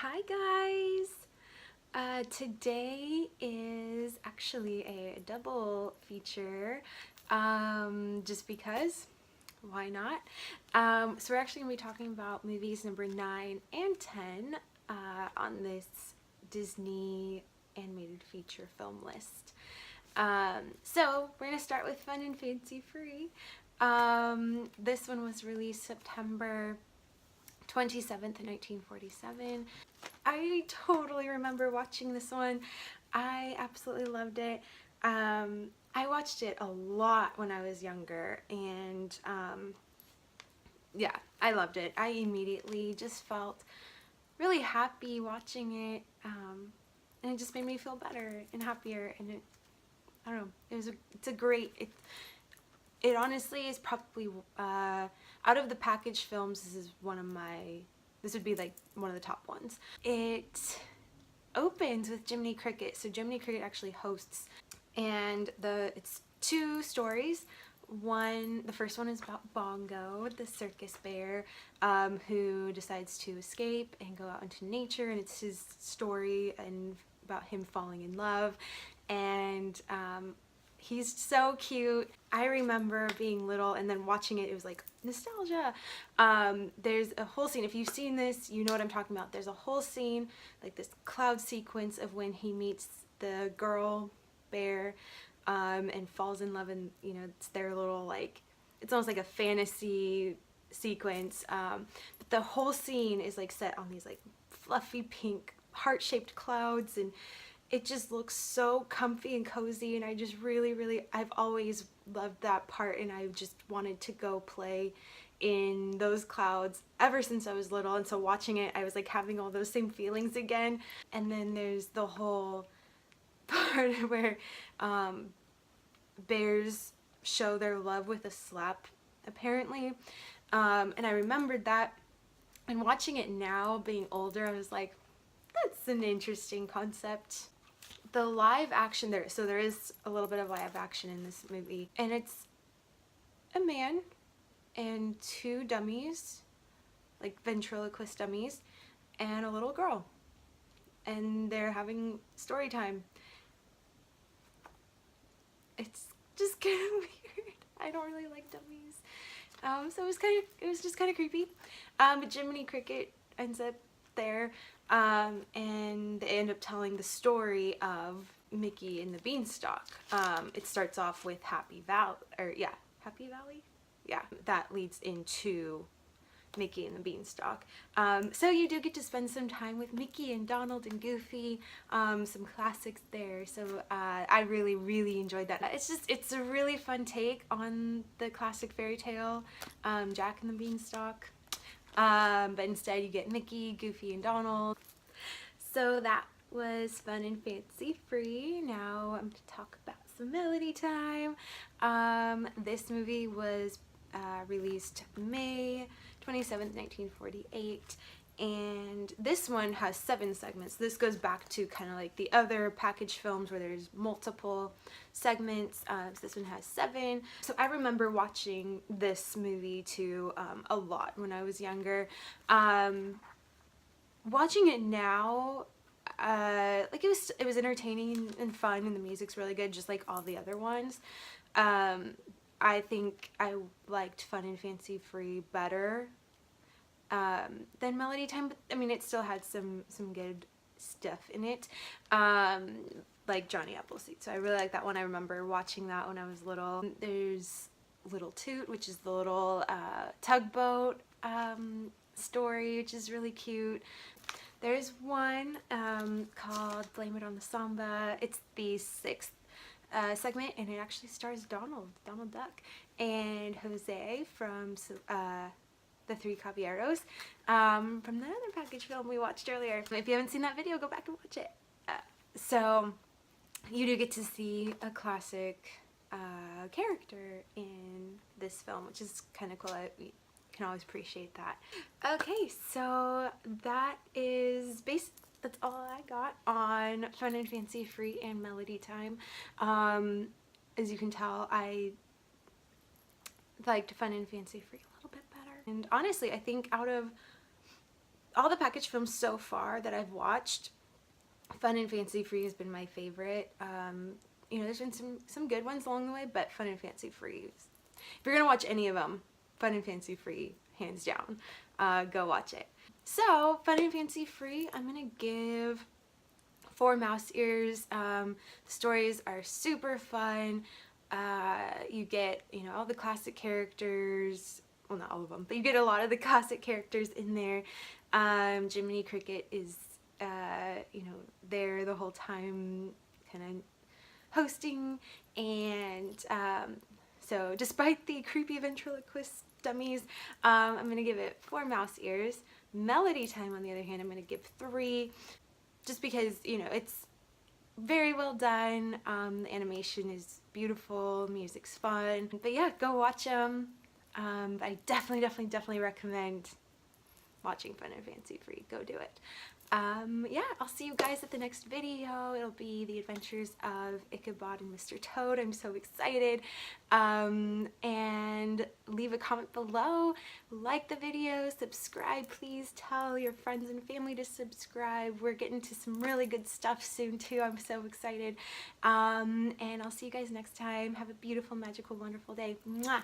Hi guys! Today is actually a double feature, just because, why not? So we're actually going to be talking about movies number 9 and 10 on this Disney animated feature film list. So we're going to start with Fun and Fancy Free. This one was released September 27th, 1947. I totally remember watching this one. I absolutely loved it. I watched it a lot when I was younger, and yeah, I loved it. I immediately just felt really happy watching it, and it just made me feel better and happier, and I don't know, it's a great, it honestly is probably, out of the packaged films, this would be like one of the top ones. It opens with Jiminy Cricket. So Jiminy Cricket actually hosts, and it's two stories. The first one is about Bongo, the circus bear, who decides to escape and go out into nature, and it's his story and about him falling in love, and he's so cute. I remember being little and then watching it, it was like nostalgia. There's a whole scene, if you've seen this, you know what I'm talking about. There's a whole scene, like this cloud sequence of when he meets the girl bear, and falls in love, and you know, it's their little, like, it's almost like a fantasy sequence. But the whole scene is like set on these like fluffy pink heart-shaped clouds, and it just looks so comfy and cozy, and I just I've always loved that part, and I just wanted to go play in those clouds ever since I was little. And so watching it, I was like having all those same feelings again. And then there's the whole part where bears show their love with a slap, apparently, and I remembered that, and watching it now, being older, I was like, that's an interesting concept. The live action so there is a little bit of live action in this movie, and it's a man and two dummies, like ventriloquist dummies, and a little girl, and they're having story time. It's just kind of weird. I don't really like dummies, so it was just kind of creepy. But Jiminy Cricket ends up there, and they end up telling the story of Mickey and the Beanstalk. It starts off with Happy Valley, yeah, that leads into Mickey and the Beanstalk. So you do get to spend some time with Mickey and Donald and Goofy, some classics there. So I really enjoyed that. It's a really fun take on the classic fairy tale, Jack and the Beanstalk. But instead you get Mickey, Goofy, and Donald. So that was Fun and Fancy Free. Now I'm going to talk about some Melody Time. This movie was released May 27th, 1948. And this one has 7 segments. This goes back to kind of like the other package films where there's multiple segments. So this one has 7. So I remember watching this movie too, a lot when I was younger. Watching it now, like it was entertaining and fun, and the music's really good, just like all the other ones. I think I liked Fun and Fancy Free better than Melody Time, but I mean, it still had some good stuff in it, like Johnny Appleseed. So I really like that one. I remember watching that when I was little. There's Little Toot, which is the little tugboat story, which is really cute. There's one called Blame It on the Samba. It's the 6th segment, and it actually stars Donald Duck, and Jose from the Three Caballeros, from the other package film we watched earlier. If you haven't seen that video, go back and watch it. So you do get to see a classic character in this film, which is kind of cool. You can always appreciate that. Okay, so that's all I got on Fun and Fancy Free and Melody Time. As you can tell, I liked Fun and Fancy Free a little bit better. And honestly, I think out of all the package films so far that I've watched, Fun and Fancy Free has been my favorite. You know, there's been some good ones along the way, but Fun and Fancy Free, if you're gonna watch any of them, Fun and Fancy Free, hands down. Go watch it. So, Fun and Fancy Free, I'm gonna give 4 mouse ears. The stories are super fun. You get, you know, all the classic characters. Well, not all of them, but you get a lot of the classic characters in there. Jiminy Cricket is, you know, there the whole time, kind of hosting, and so despite the creepy ventriloquist dummies, I'm gonna give it 4 mouse ears. Melody Time, on the other hand, I'm gonna give 3, just because, you know, it's very well done. The animation is beautiful, music's fun, but yeah, go watch them. I definitely recommend watching Fun and Fancy Free. Go do it. Yeah, I'll see you guys at the next video. It'll be the adventures of Ichabod and Mr. Toad. I'm so excited. And leave a comment below. Like the video, subscribe. Please tell your friends and family to subscribe. We're getting to some really good stuff soon too. I'm so excited. And I'll see you guys next time. Have a beautiful, magical, wonderful day. Mwah!